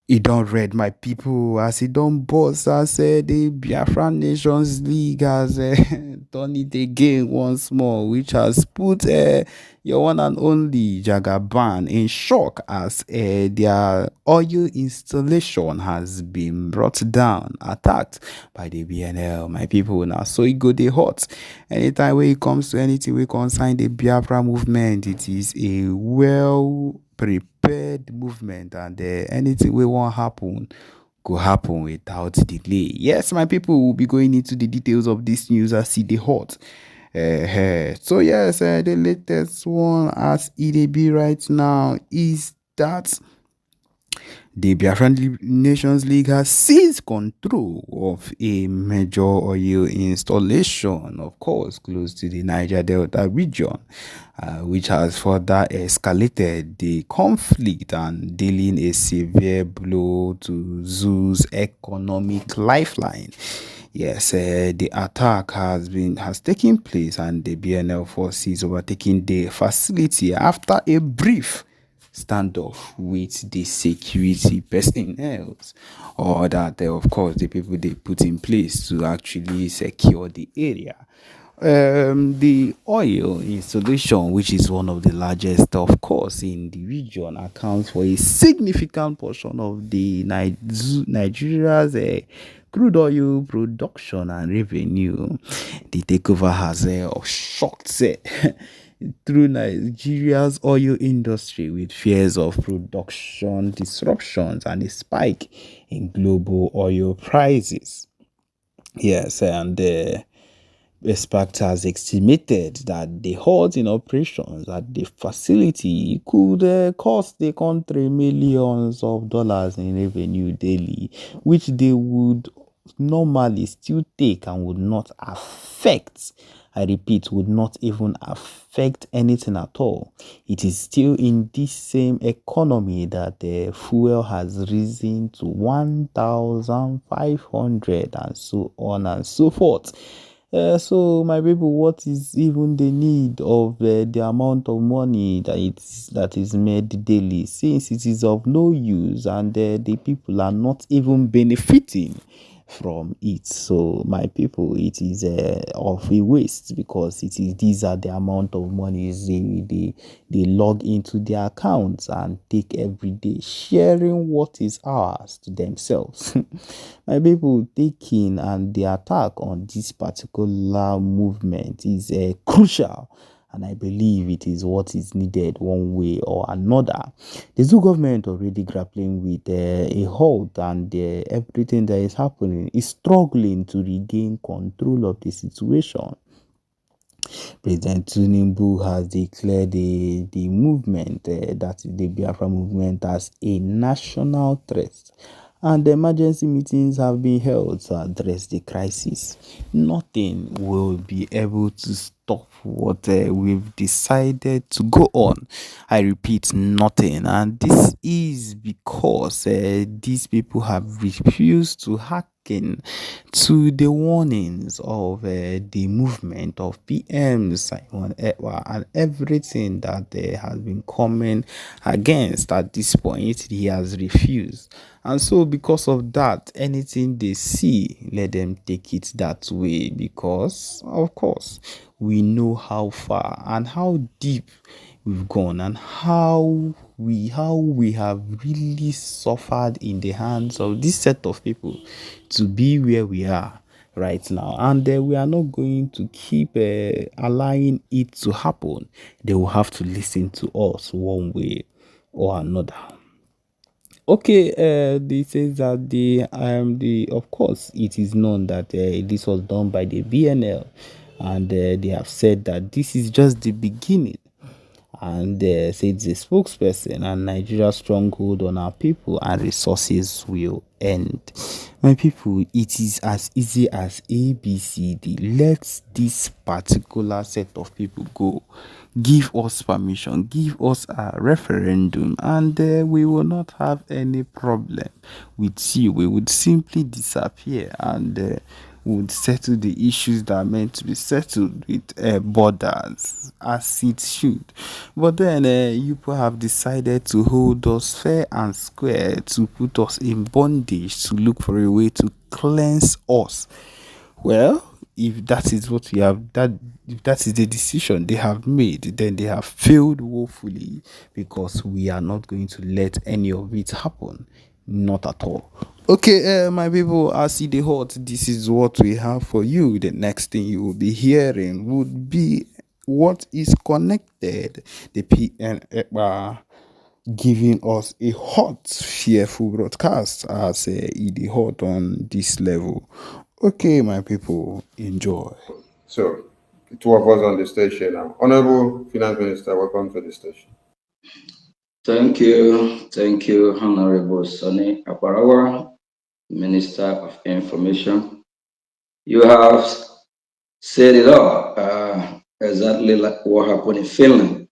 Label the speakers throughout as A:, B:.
A: He don't read my people as he don't boss as the Biafran Nations League has done it again once more, which has put your one and only Jagaban in shock as their oil installation has been brought down, attacked by the BNL. My people now, so it go they hot. Anytime when it comes to anything we concern the Biafra movement, it is a well prepared movement, and anything we want happen go happen without delay. Yes, my people will be going into the details of this news as see the hot. So yes, the latest one as it be right now is that the Biafran Nations League has seized control of a major oil installation, of course, close to the Niger Delta region, which has further escalated the conflict and dealing a severe blow to Zoo's economic lifeline. Yes, the attack has taken place, and the BNL forces overtaking the facility after a brief standoff with the security personnel, or that of course the people they put in place to actually secure the area. The oil installation, which is one of the largest, of course, in the region, accounts for a significant portion of the Nigeria's crude oil production and revenue. The takeover has shocked through Nigeria's oil industry, with fears of production disruptions and a spike in global oil prices. Yes, and Expert has estimated that the halt in operations at the facility could cost the country millions of dollars in revenue daily, which they would normally still take and would not affect. I repeat, would not even affect anything at all. It is still in this same economy that the fuel has risen to 1,500 and so on and so forth. So my people, what is even the need of the amount of money that is made daily, since it is of no use, and the people are not even benefiting from it? So my people, it is of a waste, because these are the amount of money they log into their accounts and take every day, sharing what is ours to themselves. My people, taking and the attack on this particular movement is crucial, and I believe it is what is needed one way or another. The zoo government already grappling with a halt, and everything that is happening is struggling to regain control of the situation. President Tinubu has declared the movement, that is the Biafra movement, as a national threat, and emergency meetings have been held to address the crisis. Nothing will be able to stop what we've decided to go on. I repeat, nothing. And this is because these people have refused to hearken to the warnings of the movement of PM Simon Ekpá, and everything that has been coming against at this point. He has refused. And so, because of that, anything they see, let them take it that way, because, of course, we know how far and how deep we've gone, and how we have really suffered in the hands of this set of people to be where we are right now. And we are not going to keep allowing it to happen. They will have to listen to us one way or another. Okay, this says that the of course it is known that this was done by the BNL, and they have said that this is just the beginning, and said the spokesperson, and Nigeria's stronghold on our people and resources will end. My people, it is as easy as ABCD. Let this particular set of people go. Give us permission, give us a referendum, and we will not have any problem with you. We would simply disappear, and would settle the issues that are meant to be settled with borders as it should. But then you people have decided to hold us fair and square, to put us in bondage, to look for a way to cleanse us. Well, if that is what we have that if that is the decision they have made, then they have failed woefully, because we are not going to let any of it happen. Not at all. Okay, my people, as see the hot, this is what we have for you. The next thing you will be hearing would be what is connected. The PN giving us a hot, fearful broadcast as it hot on this level. Okay, my people, enjoy.
B: So, the two of us on the stage here now. Honorable Finance Minister, welcome to the station.
C: Thank you, Honorable Sonny Aparawa, Minister of Information. You have said it all, exactly like what happened in Finland.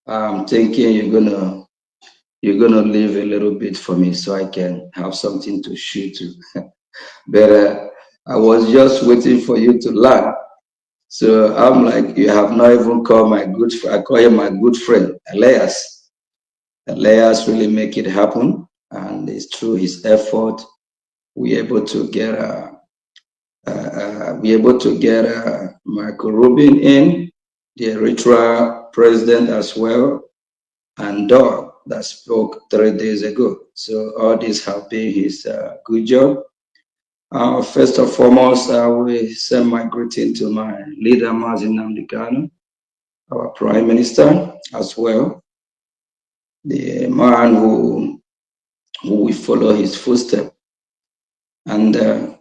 C: I'm thinking you're gonna leave a little bit for me so I can have something to shoot to. But I was just waiting for you to learn. So I'm like, you have not even called my good friend. I call him my good friend, Elias. Elias really make it happen, and it's through his effort we able to get Michael Rubin in, the Eritrea president as well, and Doug that spoke 3 days ago. So all this have been his good job. First and foremost, I will send my greeting to my leader, Mazin Namdekano, our prime minister, as well, the man who will follow his footsteps, and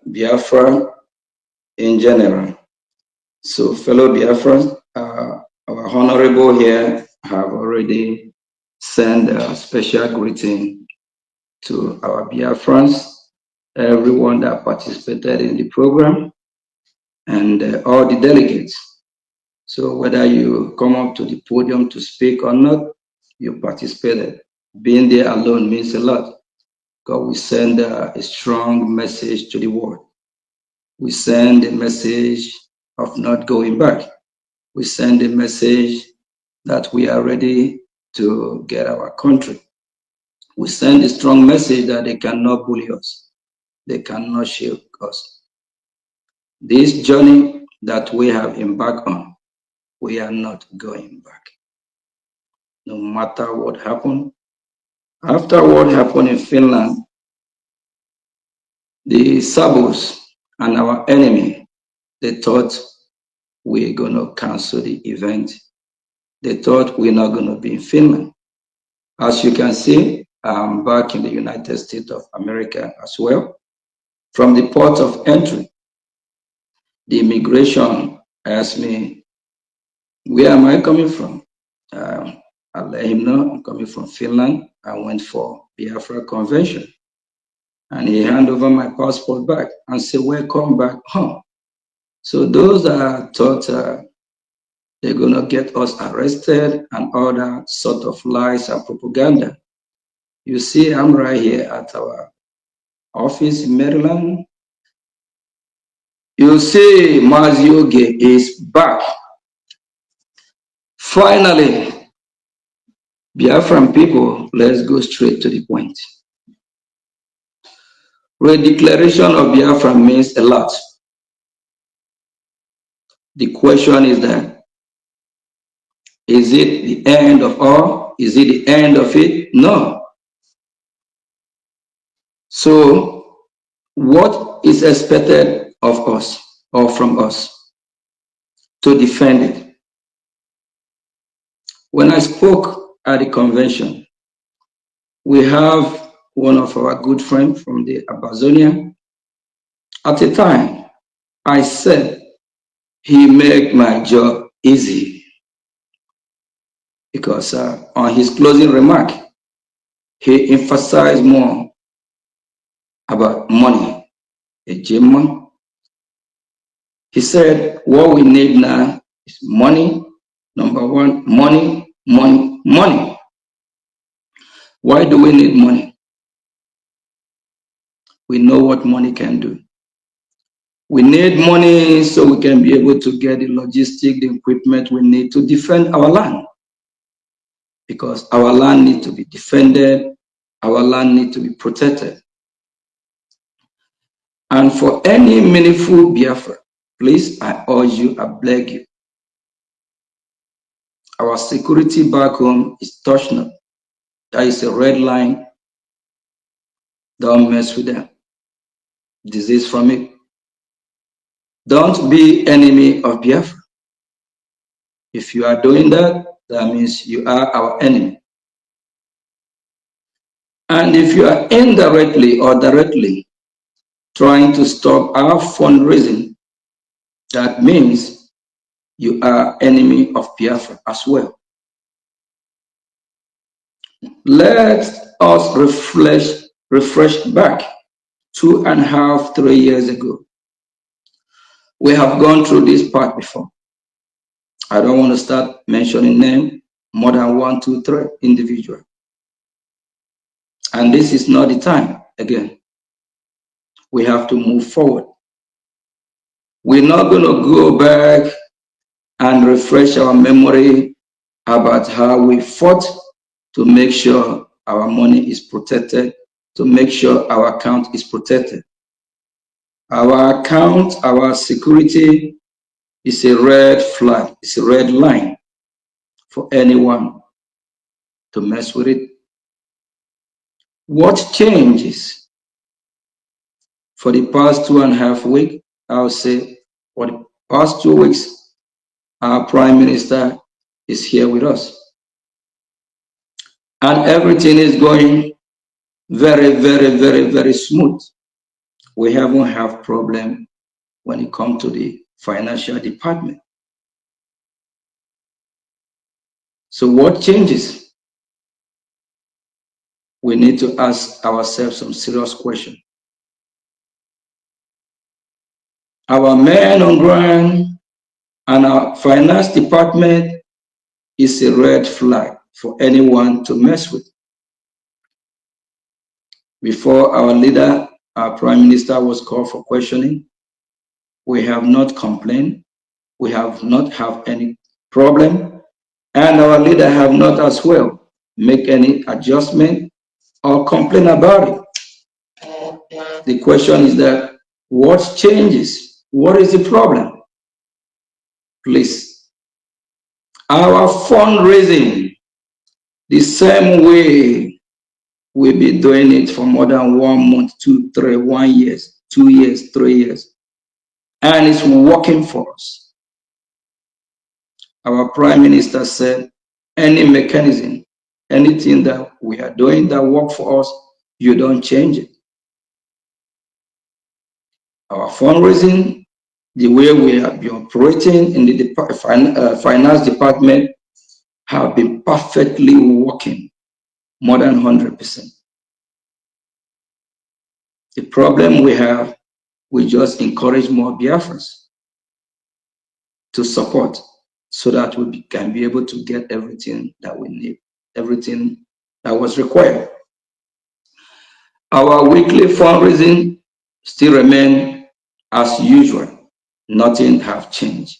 C: Biafra in general. So, fellow Biafrans, our honorable here have already sent a special greeting to our Biafrans, everyone that participated in the program, and all the delegates. So whether you come up to the podium to speak or not, you participated. Being there alone means a lot, because we send a strong message to the world. We send a message of not going back. We send a message that we are ready to get our country. We send a strong message that they cannot bully us. They cannot shake us. This journey that we have embarked on, we are not going back. No matter what happened. After what happened in Finland, the Sabos and our enemy, they thought we're going to cancel the event. They thought we're not going to be in Finland. As you can see, I'm back in the United States of America as well. From the port of entry, the immigration asked me, where am I coming from? I let him know I'm coming from Finland. I went for Biafra Convention. And he handed over my passport back and said, welcome back home. So those that thought they're going to get us arrested and all that sort of lies and propaganda. You see, I'm right here at our office in Maryland. You see, Mazioge is back. Finally, Biafran people, let's go straight to the point. Redeclaration of Biafra means a lot. The question is that, is it the end of all? Is it the end of it? No. So, what is expected of us or from us to defend it? When I spoke at the convention, we have one of our good friends from the Amazonia. At the time, I said he made my job easy because on his closing remark, he emphasized more about money. A gym. He said, what we need now is money. Number one, money, money, money. Why do we need money? We know what money can do. We need money so we can be able to get the logistic, the equipment we need to defend our land. Because our land needs to be defended, our land needs to be protected. And for any meaningful Biafra, please, I urge you, I beg you. Our security back home is touching. That is a red line. Don't mess with them. Disease from it. Don't be enemy of Biafra. If you are doing that, that means you are our enemy. And if you are indirectly or directly trying to stop our fundraising, that means you are enemy of Biafra as well. Let us refresh back 2.5, 3 years ago. We have gone through this part before. I don't want to start mentioning names, more than 1, 2, 3 individuals. And this is not the time again. We have to move forward. We're not going to go back and refresh our memory about how we fought to make sure our money is protected, to make sure our account is protected. Our account, our security is a red flag, it's a red line for anyone to mess with it. What changes for the past 2.5 weeks? I'll say for the past 2 weeks, our Prime Minister is here with us. And everything is going very, very, very, very smooth. We haven't had problem when it comes to the financial department. So what changes? We need to ask ourselves some serious questions. Our men on ground and our finance department is a red flag for anyone to mess with. Before our leader, our Prime Minister, was called for questioning, we have not complained. We have not had any problem. And our leader have not as well make any adjustment or complain about it. The question is that what changes? What is the problem? Please. Our fundraising, the same way we've been doing it for more than 1 month, 2, 3, 1 year, 2 years, 3 years. And it's working for us. Our Prime Minister said, any mechanism, anything that we are doing that work for us, you don't change it. Our fundraising, the way we have been operating in the finance department, have been perfectly working, more than 100%. The problem we have, we just encourage more Biafrans to support so that we can be able to get everything that we need, everything that was required. Our weekly fundraising still remain as usual. Nothing have changed.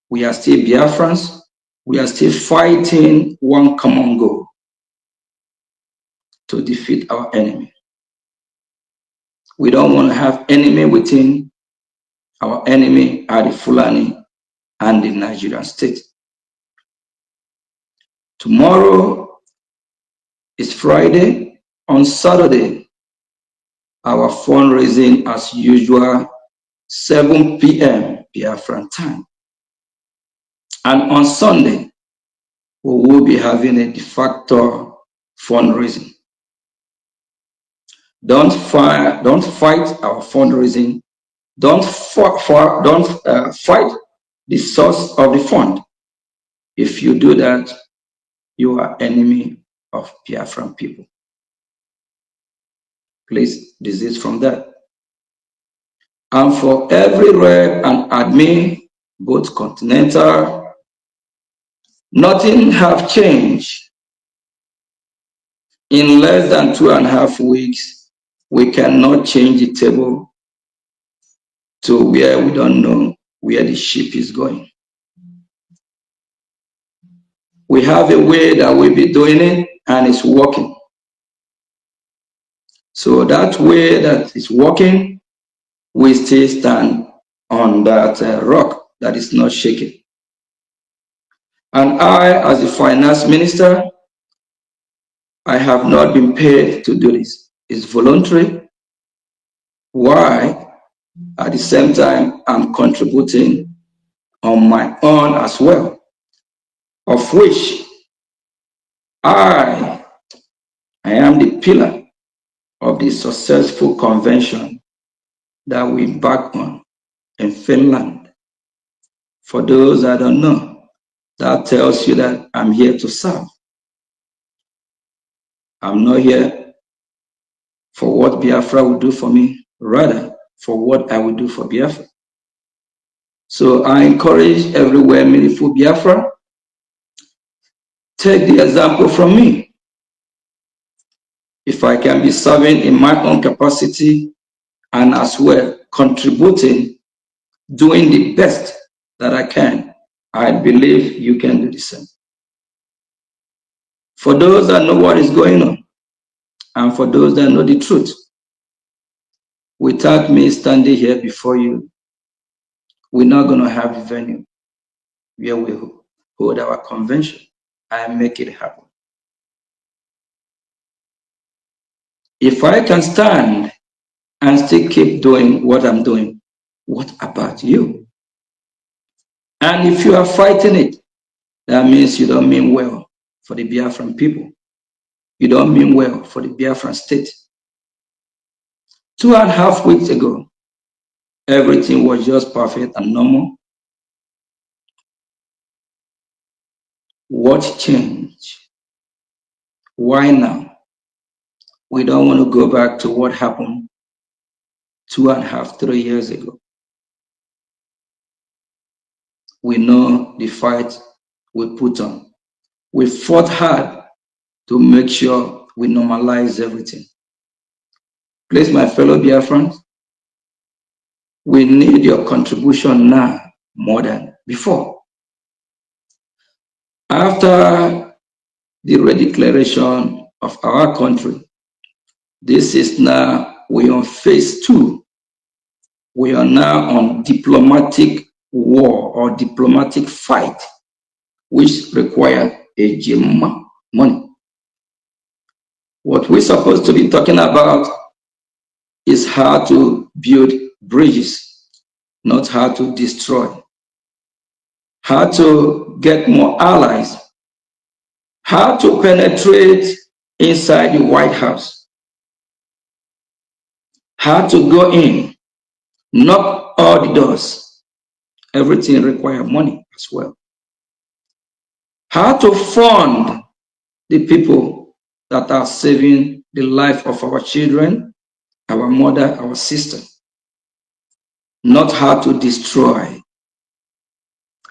C: We are still Biafrans. We are still fighting one common goal: to defeat our enemy. We don't want to have enemy within. Our enemy are the Fulani and the Nigerian state. Tomorrow is Friday. On Saturday, our fundraising as usual, 7 p.m. Biafran time. And on Sunday, we will be having a de facto fundraising. Don't fight our fundraising. Don't fight the source of the fund. If you do that, you are enemy of Biafran people. Please desist from that. And for every rep and admin, both continental, nothing have changed. In less than 2.5 weeks, we cannot change the table to where we don't know where the ship is going. We have a way that we'll be doing it, and it's working. So that way that is working, we still stand on that rock that is not shaking. And I, as the finance minister, I have not been paid to do this. It's voluntary. Why? At the same time, I'm contributing on my own as well, of which I am the pillar of the successful convention that we embarked on in Finland. For those that don't know, that tells you that I'm here to serve. I'm not here for what Biafra will do for me, rather for what I will do for Biafra. So I encourage everywhere meaningful Biafra, take the example from me. If I can be serving in my own capacity and as well contributing, doing the best that I can, I believe you can do the same. For those that know what is going on, and for those that know the truth, without me standing here before you, we're not going to have a venue where we hold our convention and make it happen. If I can stand and still keep doing what I'm doing, what about you? And if you are fighting it, that means you don't mean well for the Biafran people. You don't mean well for the Biafran state. 2.5 weeks ago, everything was just perfect and normal. What changed? Why now? We don't want to go back to what happened 2.5, 3 years ago. We know the fight we put on. We fought hard to make sure we normalize everything. Please, my fellow Biafrans, we need your contribution now more than before. After the redeclaration of our country, this is now, we are on phase 2. We are now on diplomatic war or diplomatic fight, which require a gym money. What we're supposed to be talking about is how to build bridges, not how to destroy. How to get more allies. How to penetrate inside the White House. How to go in, knock all the doors. Everything requires money as well. How to fund the people that are saving the life of our children, our mother, our sister. Not how to destroy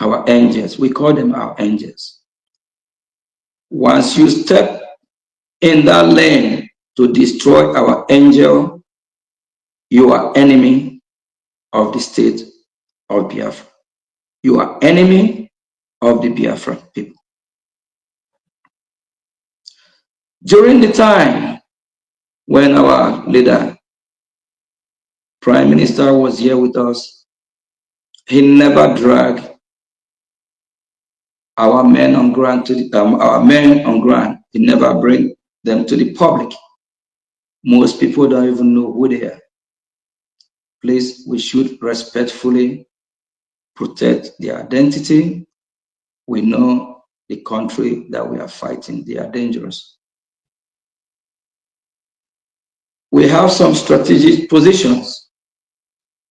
C: our angels. We call them our angels. Once you step in that lane to destroy our angel, you are enemy of the state of Biafra. You are enemy of the Biafra people. During the time when our leader, Prime Minister, was here with us, he never dragged our men on ground to the, He never bring them to the public. Most people don't even know who they are. Please, we should respectfully protect their identity. We know the country that we are fighting, they are dangerous. We have some strategic positions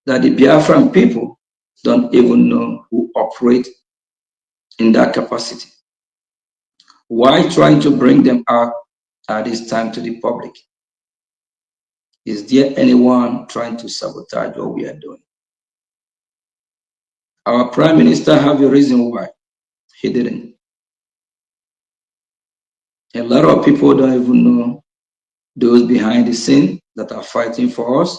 C: that the Biafran people don't even know who operate in that capacity. Why trying to bring them out at this time to the public? Is there anyone trying to sabotage what we are doing? Our Prime Minister have a reason why he didn't. A lot of people don't even know those behind the scene that are fighting for us.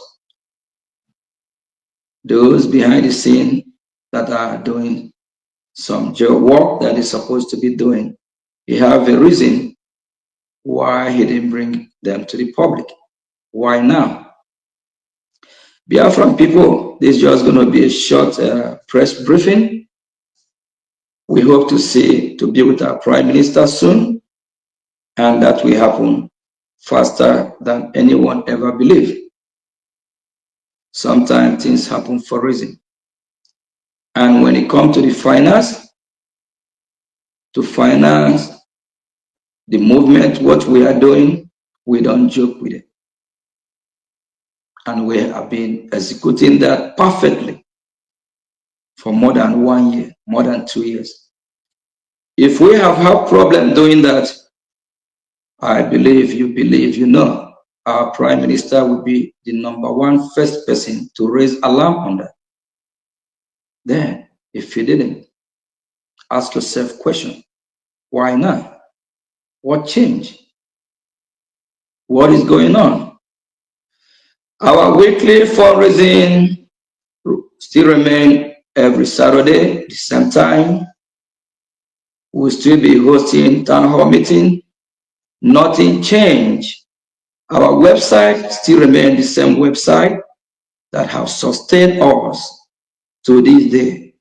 C: those behind the scene that are doing some job work that is supposed to be doing. He have a reason why he didn't bring them to the public. Why now? Biafran people, this is just going to be a short press briefing. We hope to be with our Prime Minister soon, and that will happen faster than anyone ever believed. Sometimes things happen for a reason. And when it comes to the finance, to finance the movement, what we are doing, we don't joke with it. And we have been executing that perfectly for more than 1 year, more than 2 years. If we have had problem doing that, I believe, you know, our Prime Minister will be the #1 first person to raise alarm on that. Then, if he didn't, ask yourself question, why not? What changed? What is going on? Our weekly fundraising still remain every Saturday, the same time. We'll still be hosting town hall meeting. Nothing changed. Our website still remains the same website that have sustained us to this day.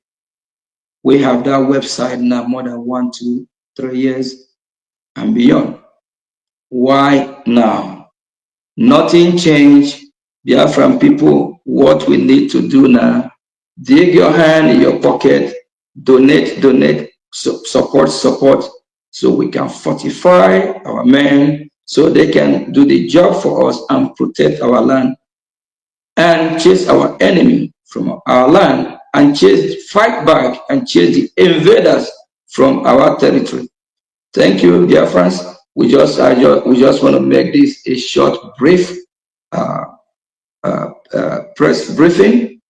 C: We have that website now more than 1, 2, 3 years and beyond. Why now? Nothing changed. Biafran people, what we need to do now, dig your hand in your pocket, donate, support, so we can fortify our men, so they can do the job for us and protect our land and chase our enemy from our land and fight back and chase the invaders from our territory. Thank you, dear friends. We just want to make this a short, brief press briefing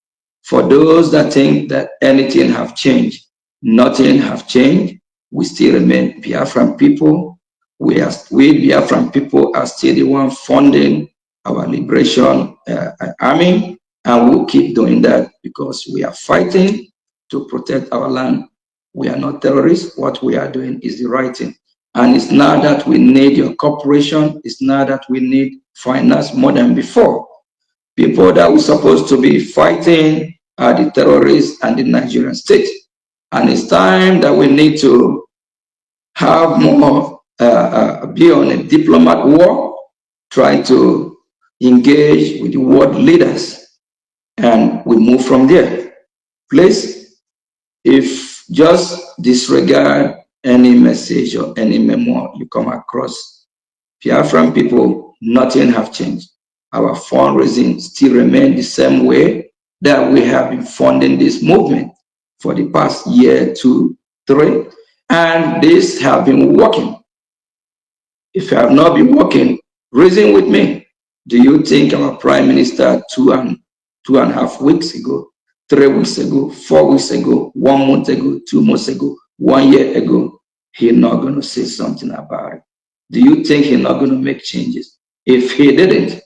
C: for those that think that anything have changed. Nothing have changed. We still remain Biafran people. We Biafran people are still the one funding our liberation army, and we'll keep doing that because we are fighting to protect our land. We are not terrorists. What we are doing is the right thing. And it's not that we need your cooperation. It's not that we need finance more than before. People that were supposed to be fighting are the terrorists and the Nigerian state. And it's time that we need to have more, be on a diplomat war, trying to engage with the world leaders, and we move from there. Please, if just disregard any message or any memo you come across, Biafran people, nothing have changed. Our fundraising still remains the same way that we have been funding this movement for the past year, 2, 3, and this have been working. If you have not been working, reason with me. Do you think our Prime Minister 2.5 weeks ago, 3 weeks ago, 4 weeks ago, 1 month ago, 2 months ago, 1 year ago, he's not going to say something about it? Do you think he's not going to make changes? If he didn't,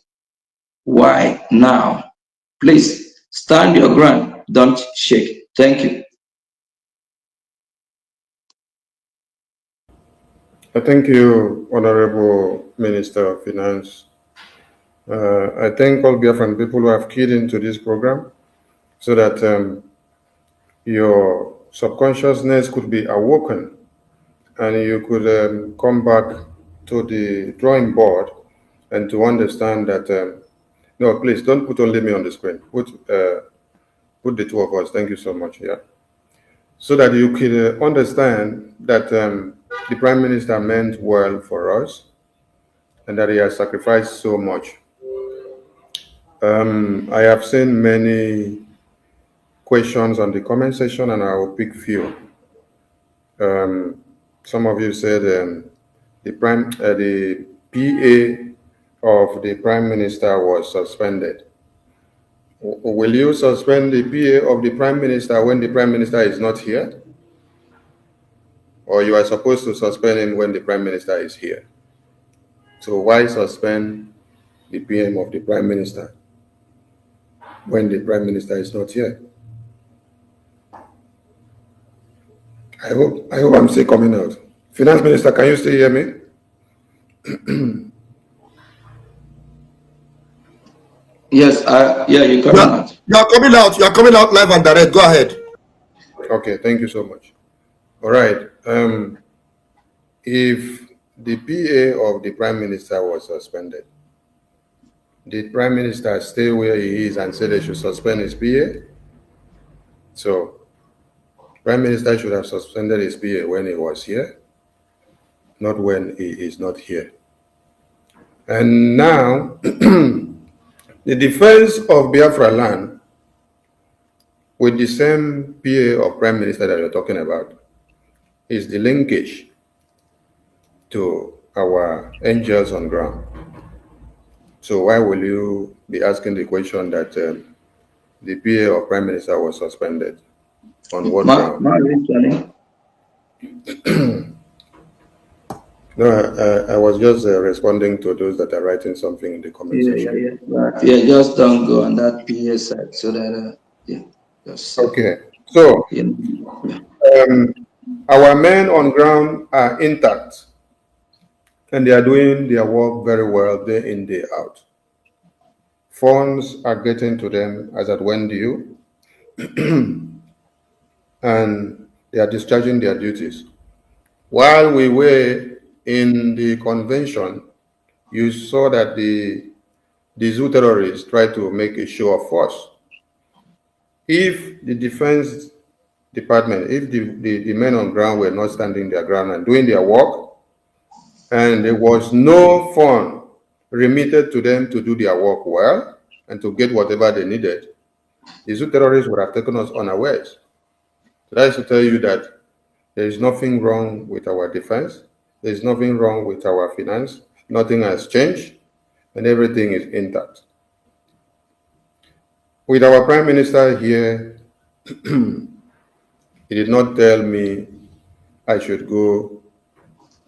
C: why now? Please stand your ground. Don't shake. Thank you.
B: Thank you, Honorable Minister of Finance. I thank all Biafran people who have keyed into this program so that your subconsciousness could be awoken and you could come back to the drawing board and to understand that, no, please don't put only me on the screen. Put the two of us. Thank you so much. Yeah. So that you could understand that the Prime Minister meant well for us and that he has sacrificed so much. I have seen many questions on the comment section and I will pick few. Some of you said the PA of the Prime Minister was suspended. Will you suspend the PA of the Prime Minister when the Prime Minister is not here? Or you are supposed to suspend him when the Prime Minister is here? So why suspend the PM of the Prime Minister? when the Prime Minister is not here. I hope I'm still coming out. Finance Minister, can you still hear me?
C: Yes, yeah, you're coming out.
D: You are coming out. You are coming out live and direct. Go ahead.
B: Okay, thank you so much. All right. If the PA of the Prime Minister was suspended, did Prime Minister stay where he is and say they should suspend his PA? So, Prime Minister should have suspended his PA when he was here, not when he is not here. And now, the defense of Biafra land with the same PA of Prime Minister that you're talking about is the linkage to our angels on ground. So why will you be asking the question that the PA of Prime Minister was suspended? On what ground? No, I was just responding to those that are writing something in the comment section.
C: Yeah, just don't go on that PA side so that, just.
B: Okay, so our men on ground are intact and they are doing their work very well day in, day out. Funds are getting to them as at when due, and they are discharging their duties. While we were in the convention, you saw that the zoo terrorists tried to make a show of force. If the defense department, if the men on ground were not standing their ground and doing their work, and there was no fund remitted to them to do their work well and to get whatever they needed, the zoo terrorists would have taken us unawares. So that is to tell you that there is nothing wrong with our defense. There is nothing wrong with our finance. Nothing has changed, and everything is intact. With our Prime Minister here, he did not tell me I should go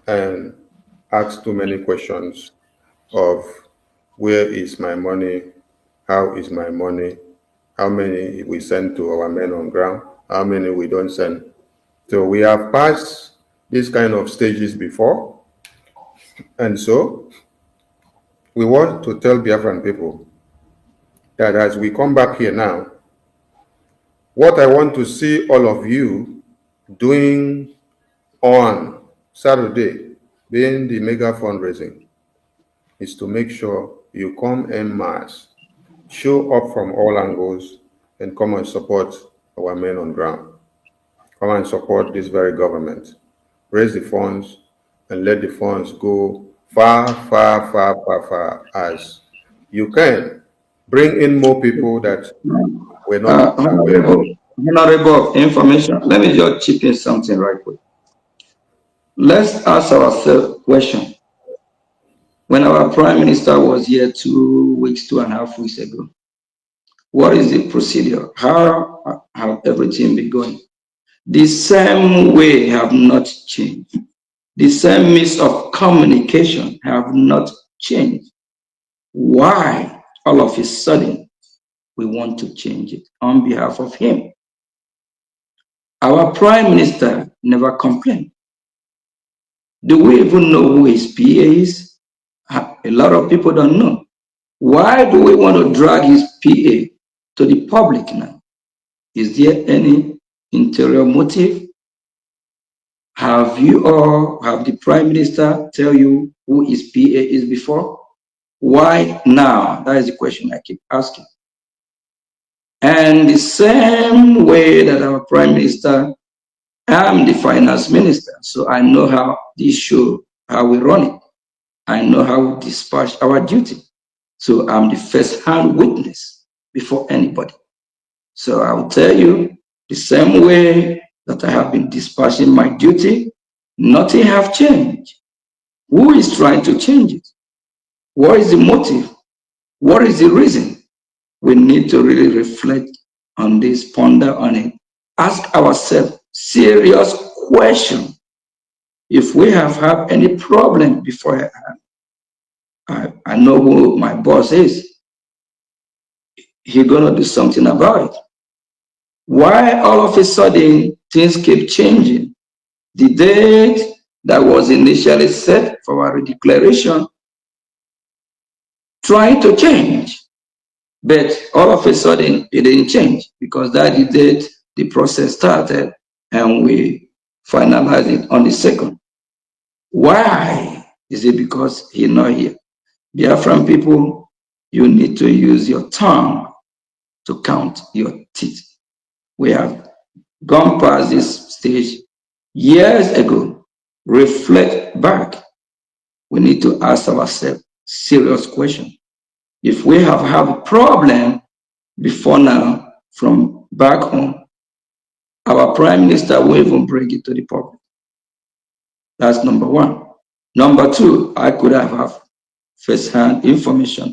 B: and ask too many questions of where is my money, how is my money, how many we send to our men on ground, how many we don't send. So we have passed these kind of stages before. And so we want to tell Biafran people that as we come back here now, what I want to see all of you doing on Saturday, being the mega fundraising, is to make sure you come en masse, show up from all angles, and come and support our men on ground. Come and support this very government. Raise the funds and let the funds go far, far, far, far, far as you can. Bring in more people that we're not aware of.
C: Honorable information. Let me just chip in something right quick. Let's ask ourselves a question. When our Prime Minister was here 2.5 weeks ago, what is the procedure? How have everything been going? The same way have not changed. The same means of communication have not changed. Why all of a sudden we want to change it on behalf of him? Our Prime Minister never complained. Do we even know who his PA is? A lot of people don't know. Why do we want to drag his PA to the public now? Is there any interior motive? Have the Prime Minister tell you who his PA is before? Why now? That is the question I keep asking. And the same way that our Prime Minister, I'm the finance minister, so I know how this show, how we run it. I know how we dispatch our duty. So I'm the first-hand witness before anybody. So I will tell you the same way that I have been dispatching my duty, nothing have changed. Who is trying to change it? What is the motive? What is the reason? We need to really reflect on this, ponder on it, ask ourselves serious question. If we have had any problem before, I know who my boss is. he's going to do something about it. Why all of a sudden things keep changing? The date that was initially set for our declaration trying to change, but all of a sudden it didn't change because that is the date the process started and we finalized it on the 2nd. Why? Is it because he's not here? Biafran people, you need to use your tongue to count your teeth. We have gone past this stage years ago. Reflect back. We need to ask ourselves serious questions. If we have a problem before now from back home, our prime minister will even bring it to the public. That's number one. Number two, I could have first-hand information